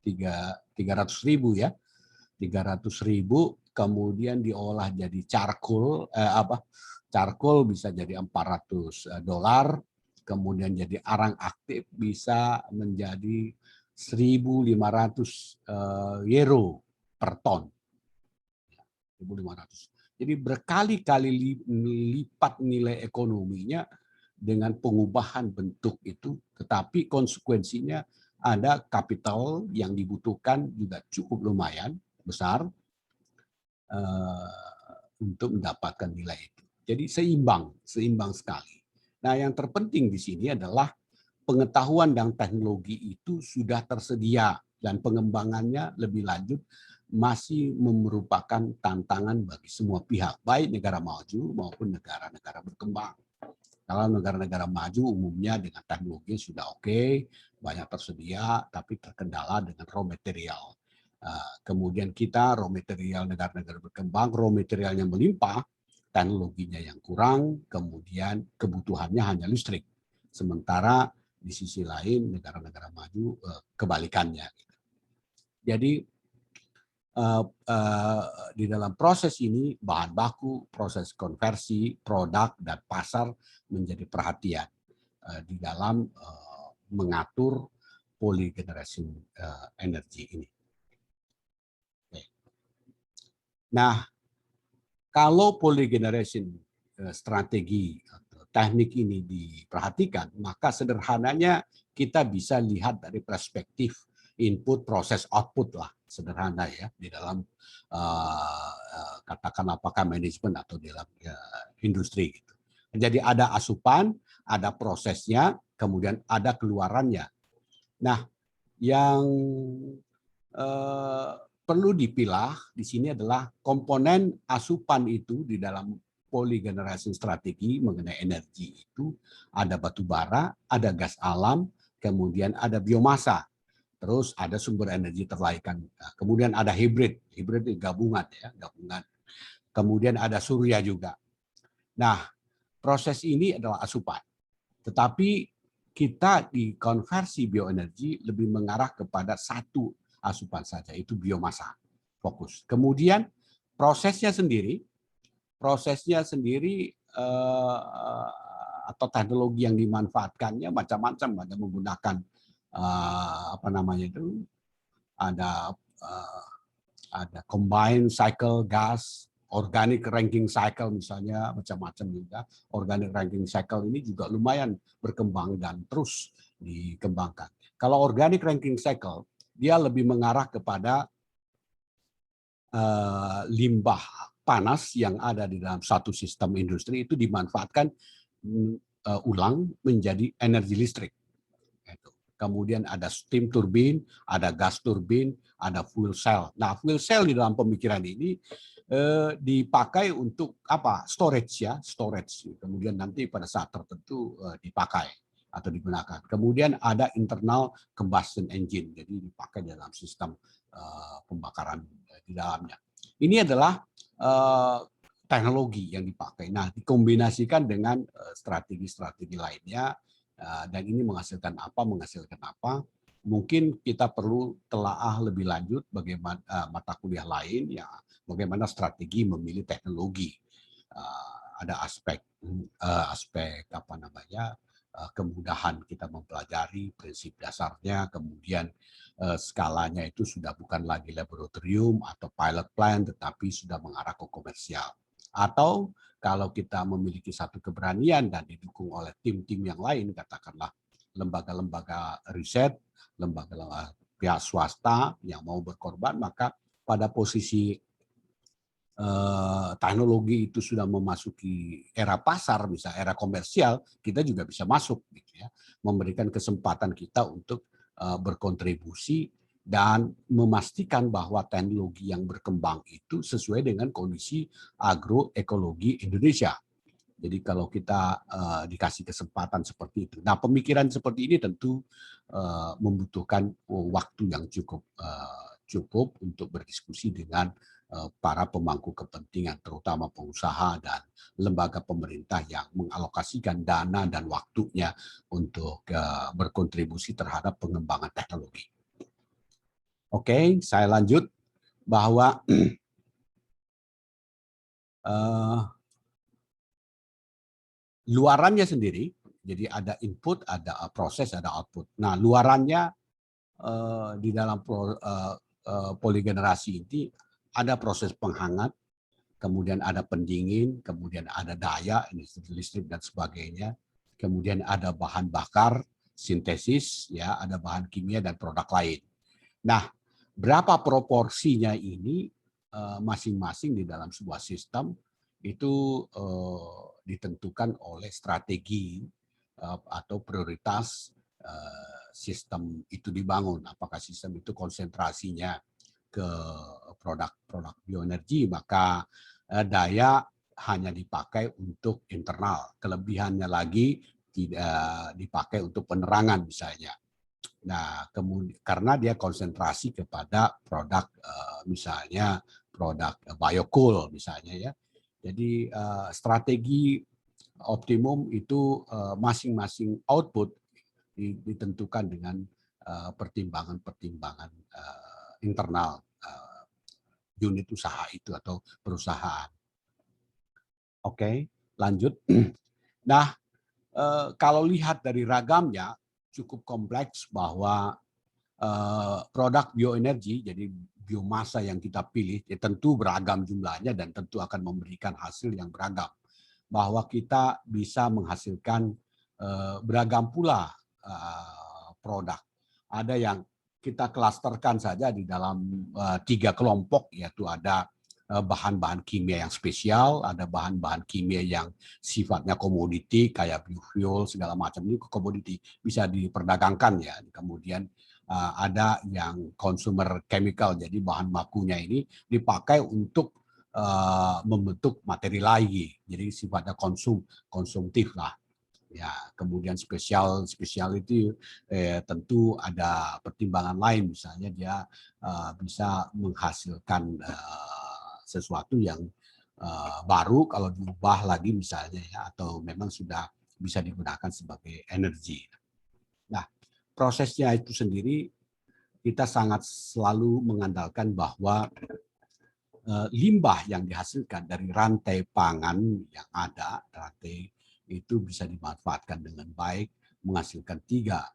300.000 ya, 300.000, kemudian diolah jadi charcoal bisa jadi $400, kemudian jadi arang aktif bisa menjadi 1.500 euro per ton. 1.500. Jadi berkali-kali lipat nilai ekonominya dengan pengubahan bentuk itu, tetapi konsekuensinya ada kapital yang dibutuhkan juga cukup lumayan besar untuk mendapatkan nilai itu. Jadi seimbang sekali. Nah, yang terpenting di sini adalah pengetahuan dan teknologi itu sudah tersedia dan pengembangannya lebih lanjut masih merupakan tantangan bagi semua pihak, baik negara maju maupun negara-negara berkembang. Kalau negara-negara maju umumnya dengan teknologi sudah oke, banyak tersedia, tapi terkendala dengan raw material. Kemudian kita raw material negara-negara berkembang, raw materialnya melimpah, teknologinya yang kurang, kemudian kebutuhannya hanya listrik. Sementara di sisi lain negara-negara maju kebalikannya. Jadi di dalam proses ini bahan baku, proses konversi, produk dan pasar menjadi perhatian di dalam mengatur polygeneration energy ini. Nah, kalau polygeneration strategi atau teknik ini diperhatikan, maka sederhananya kita bisa lihat dari perspektif input, proses, output lah, sederhana ya, di dalam katakan apakah manajemen atau di dalam industri. Gitu. Jadi ada asupan, ada prosesnya, kemudian ada keluarannya. Nah, yang perlu dipilah di sini adalah komponen asupan itu di dalam polygeneration strategi mengenai energi itu ada batu bara, ada gas alam, kemudian ada biomasa, terus ada sumber energi terbarukan, kemudian ada hibrid gabungan ya, gabungan. Kemudian ada surya juga. Nah, proses ini adalah asupan. Tetapi kita di konversi bioenergi lebih mengarah kepada satu asupan saja, itu biomasa, fokus. Kemudian prosesnya sendiri atau teknologi yang dimanfaatkannya macam-macam, ada menggunakan apa namanya itu, ada combined cycle gas, organic ranking cycle misalnya, macam-macam juga. Organic ranking cycle ini juga lumayan berkembang dan terus dikembangkan. Kalau organic ranking cycle, dia lebih mengarah kepada limbah panas yang ada di dalam satu sistem industri itu dimanfaatkan ulang menjadi energi listrik. Kemudian ada steam turbin, ada gas turbin, ada fuel cell. Nah, fuel cell di dalam pemikiran ini dipakai untuk apa? Storage ya, storage. Kemudian nanti pada saat tertentu dipakai atau digunakan. Kemudian ada internal combustion engine, jadi dipakai dalam sistem pembakaran di dalamnya. Ini adalah teknologi yang dipakai. Nah, dikombinasikan dengan strategi-strategi lainnya. Dan ini menghasilkan apa? Mungkin kita perlu telaah lebih lanjut bagaimana mata kuliah lain ya, bagaimana strategi memilih teknologi. Ada aspek apa namanya, kemudahan kita mempelajari prinsip dasarnya, kemudian skalanya itu sudah bukan lagi laboratorium atau pilot plant, tetapi sudah mengarah ke komersial. Atau kalau kita memiliki satu keberanian dan didukung oleh tim-tim yang lain, katakanlah lembaga-lembaga riset, lembaga pihak swasta yang mau berkorban, maka pada posisi teknologi itu sudah memasuki era pasar, misalnya era komersial, kita juga bisa masuk, gitu ya, memberikan kesempatan kita untuk berkontribusi dan memastikan bahwa teknologi yang berkembang itu sesuai dengan kondisi agroekologi Indonesia. Jadi kalau kita dikasih kesempatan seperti itu. Nah, pemikiran seperti ini tentu membutuhkan waktu yang cukup untuk berdiskusi dengan para pemangku kepentingan, terutama pengusaha dan lembaga pemerintah yang mengalokasikan dana dan waktunya untuk berkontribusi terhadap pengembangan teknologi. Oke, saya lanjut bahwa luarannya sendiri, jadi ada input, ada proses, ada output. Nah, luarannya di dalam poligenerasi ini ada proses penghangat, kemudian ada pendingin, kemudian ada daya, listrik dan sebagainya. kemudian ada bahan bakar, sintesis, ya, ada bahan kimia dan produk lain. Nah, berapa proporsinya ini masing-masing di dalam sebuah sistem itu ditentukan oleh strategi atau prioritas sistem itu dibangun. Apakah sistem itu konsentrasinya ke produk-produk bioenergi, maka daya hanya dipakai untuk internal. Kelebihannya lagi tidak dipakai untuk penerangan misalnya. Nah, kemudian karena dia konsentrasi kepada produk misalnya produk biocoal misalnya ya. Jadi strategi optimum itu masing-masing output ditentukan dengan pertimbangan-pertimbangan internal unit usaha itu atau perusahaan. Oke, lanjut. Nah, kalau lihat dari ragamnya cukup kompleks bahwa produk bioenergi, jadi biomasa yang kita pilih, ya tentu beragam jumlahnya dan tentu akan memberikan hasil yang beragam. Bahwa kita bisa menghasilkan beragam pula produk. Ada yang kita klasterkan saja di dalam 3 kelompok, yaitu ada bahan-bahan kimia yang spesial, ada bahan-bahan kimia yang sifatnya komoditi kayak biofuel segala macam, ini komoditi bisa diperdagangkan ya. Kemudian ada yang consumer chemical, jadi bahan bakunya ini dipakai untuk membentuk materi lagi, jadi sifatnya konsumtif lah. Ya, kemudian spesial itu tentu ada pertimbangan lain, misalnya dia bisa menghasilkan sesuatu yang baru kalau diubah lagi misalnya ya, atau memang sudah bisa digunakan sebagai energi. Nah, prosesnya itu sendiri kita sangat selalu mengandalkan bahwa limbah yang dihasilkan dari rantai pangan yang ada, rantai itu bisa dimanfaatkan dengan baik, menghasilkan tiga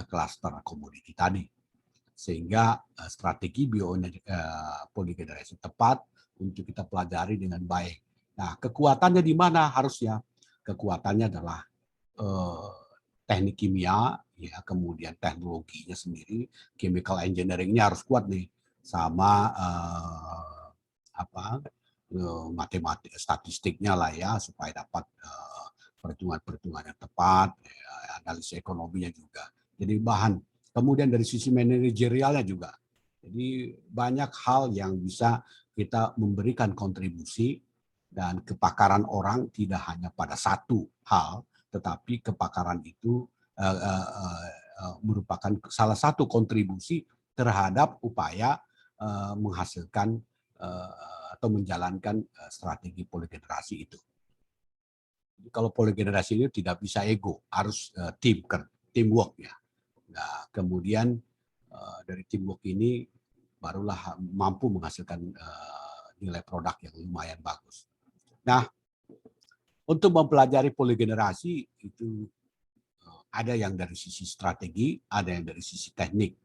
klaster komoditi tadi. Sehingga strategi poligenerasi tepat untuk kita pelajari dengan baik. Nah, kekuatannya di mana harusnya? Kekuatannya adalah teknik kimia, ya, kemudian teknologinya sendiri, chemical engineering-nya harus kuat nih, sama matematik statistiknya lah ya, supaya dapat perhitungan-perhitungan yang tepat, ya, analisis ekonominya juga. Jadi bahan. Kemudian dari sisi manajerialnya juga. Jadi banyak hal yang bisa kita memberikan kontribusi, dan kepakaran orang tidak hanya pada satu hal, tetapi kepakaran itu merupakan salah satu kontribusi terhadap upaya menghasilkan atau menjalankan strategi poligenerasi itu. Kalau poligenerasi ini tidak bisa ego, harus teamwork ya. Nah, kemudian dari teamwork ini barulah mampu menghasilkan nilai produk yang lumayan bagus. Nah, untuk mempelajari poligenerasi itu ada yang dari sisi strategi, ada yang dari sisi teknik.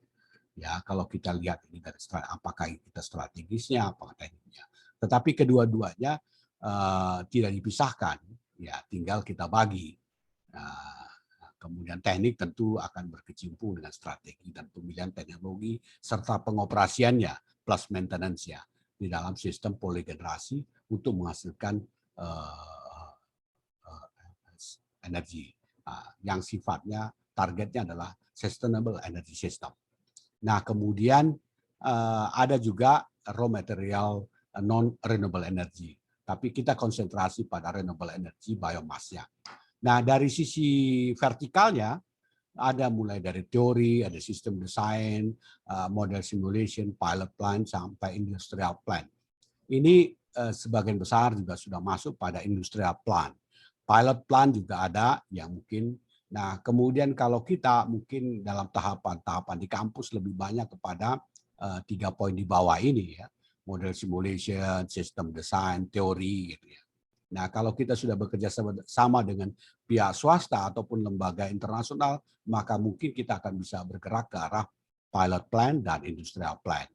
Ya, kalau kita lihat ini dari apakah kita strategisnya, apakah tekniknya. Tetapi kedua-duanya tidak dipisahkan, ya tinggal kita bagi. Kemudian teknik tentu akan berkecimpung dengan strategi dan pemilihan teknologi serta pengoperasiannya plus maintenance-nya di dalam sistem poligenerasi untuk menghasilkan energi yang sifatnya targetnya adalah sustainable energy system. Nah, kemudian ada juga raw material non-renewable energy. Tapi kita konsentrasi pada renewable energy biomass-nya. Nah, dari sisi vertikalnya, ada mulai dari teori, ada sistem desain, model simulation, pilot plant, sampai industrial plant. Ini sebagian besar juga sudah masuk pada industrial plant. Pilot plant juga ada yang mungkin. Nah, kemudian kalau kita mungkin dalam tahapan-tahapan di kampus lebih banyak kepada 3 poin di bawah ini ya, model simulation, sistem desain, teori gitu ya. Nah, kalau kita sudah bekerja sama dengan pihak swasta ataupun lembaga internasional, maka mungkin kita akan bisa bergerak ke arah pilot plant dan industrial plant.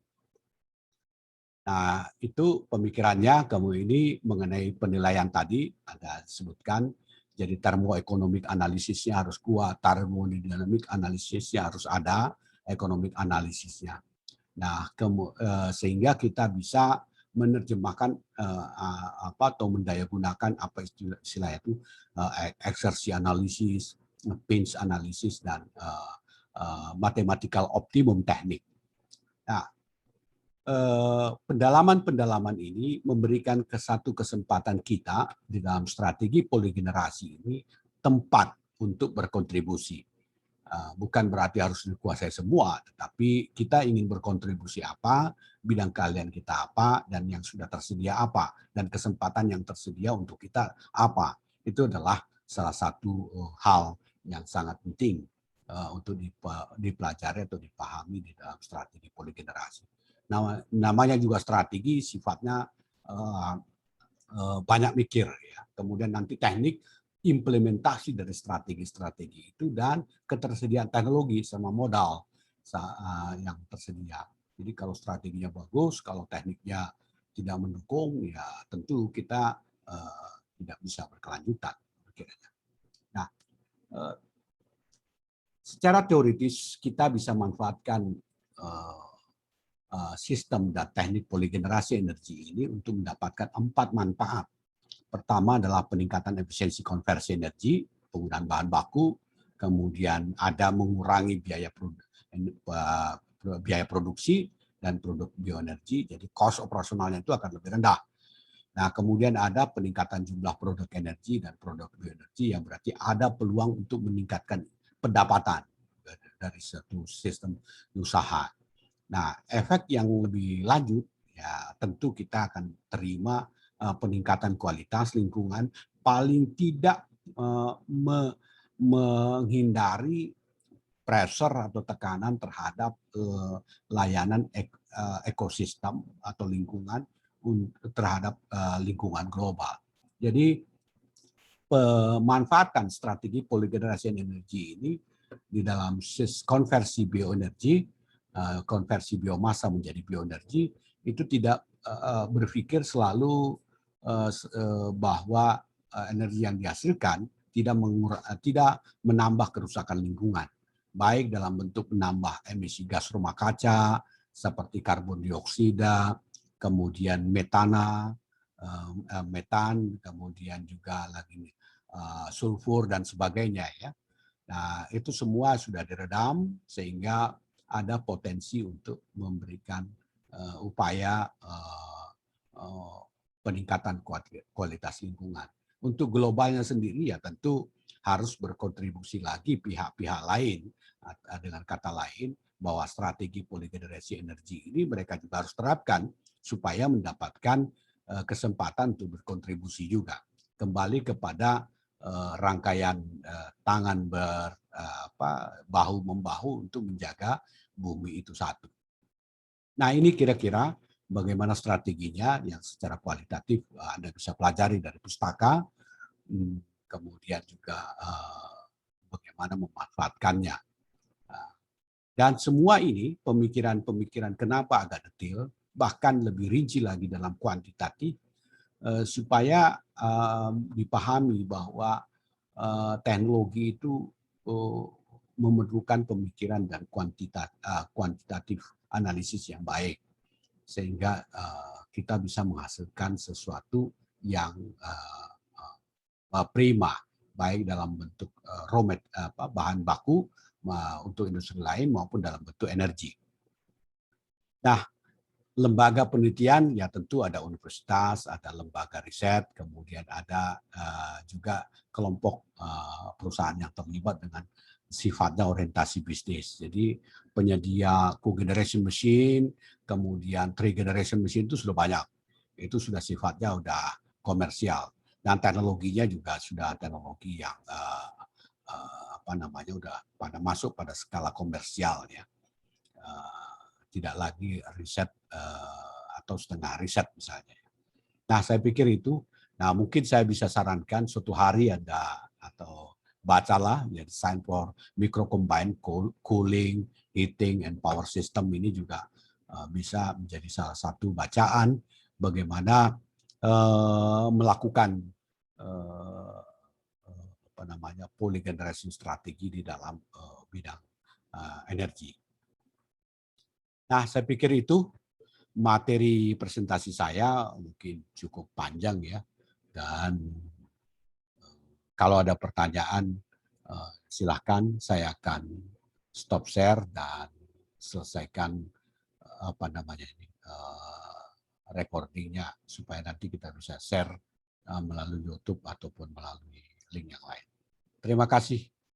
Nah, itu pemikirannya. Kemudian ini mengenai penilaian tadi ada disebutkan. Jadi termoekonomik analisisnya harus kuat, termodinamik analisisnya harus ada, ekonomik analisisnya. Nah, sehingga kita bisa menerjemahkan atau mendayagunakan apa istilah itu exersi analisis, pinch analisis dan mathematical optimum teknik. Nah, pendalaman-pendalaman ini memberikan satu kesempatan kita di dalam strategi poligenerasi ini tempat untuk berkontribusi. Bukan berarti harus dikuasai semua, tetapi kita ingin berkontribusi apa, bidang keahlian kita apa, dan yang sudah tersedia apa, dan kesempatan yang tersedia untuk kita apa. Itu adalah salah satu hal yang sangat penting untuk dipelajari atau dipahami di dalam strategi poligenerasi. Namanya juga strategi, sifatnya banyak mikir, ya. Kemudian nanti teknik implementasi dari strategi-strategi itu dan ketersediaan teknologi sama modal yang tersedia. Jadi kalau strateginya bagus, kalau tekniknya tidak mendukung, ya tentu kita tidak bisa berkelanjutan. Nah, secara teoritis kita bisa manfaatkan sistem dan teknik poligenerasi energi ini untuk mendapatkan 4 manfaat. Pertama adalah peningkatan efisiensi konversi energi, penggunaan bahan baku, kemudian ada mengurangi biaya produksi dan produk bioenergi, jadi cost operasionalnya itu akan lebih rendah. Nah, kemudian ada peningkatan jumlah produk energi dan produk bioenergi yang berarti ada peluang untuk meningkatkan pendapatan dari satu sistem usaha. Nah, efek yang lebih lanjut ya tentu kita akan terima peningkatan kualitas lingkungan, paling tidak menghindari pressure atau tekanan terhadap layanan ekosistem atau lingkungan terhadap lingkungan global. Jadi pemanfaatan strategi poligenerasi energi ini di dalam konversi bioenergi, konversi biomasa menjadi bioenergi, itu tidak berpikir selalu bahwa energi yang dihasilkan tidak menambah kerusakan lingkungan, baik dalam bentuk menambah emisi gas rumah kaca seperti karbon dioksida, kemudian metan, kemudian juga lagi sulfur dan sebagainya, ya. Nah, itu semua sudah diredam sehingga ada potensi untuk memberikan upaya peningkatan kualitas lingkungan. Untuk globalnya sendiri ya tentu harus berkontribusi lagi pihak-pihak lain, dengan kata lain bahwa strategi poligenerasi energi ini mereka juga harus terapkan supaya mendapatkan kesempatan untuk berkontribusi juga. Kembali kepada rangkaian tangan bahu-membahu untuk menjaga bumi itu satu. Nah, ini kira-kira bagaimana strateginya yang secara kualitatif Anda bisa pelajari dari pustaka, kemudian juga bagaimana memanfaatkannya. Dan semua ini pemikiran-pemikiran kenapa agak detail, bahkan lebih rinci lagi dalam kuantitatif, supaya dipahami bahwa teknologi itu memerlukan pemikiran dan kuantitatif analisis yang baik, sehingga kita bisa menghasilkan sesuatu yang prima, baik dalam bentuk bahan baku untuk industri lain maupun dalam bentuk energi. Nah, lembaga penelitian ya tentu ada universitas, ada lembaga riset, kemudian ada juga kelompok perusahaan yang terlibat dengan sifatnya orientasi bisnis. Jadi penyedia cogeneration machine, kemudian three generation machine itu sudah banyak. Itu sudah sifatnya udah komersial. Dan teknologinya juga sudah teknologi yang udah pada masuk pada skala komersial, ya. Tidak lagi riset atau setengah riset misalnya. Nah, saya pikir itu. Nah, mungkin saya bisa sarankan suatu hari Anda atau bacalah ya Design for Micro Combined Cooling, Heating and Power System ini juga bisa menjadi salah satu bacaan bagaimana melakukan poly generation strategi di dalam bidang energi. Nah, saya pikir itu materi presentasi saya mungkin cukup panjang ya, dan kalau ada pertanyaan silahkan, saya akan stop share dan selesaikan recordingnya supaya nanti kita bisa share melalui YouTube ataupun melalui link yang lain. Terima kasih.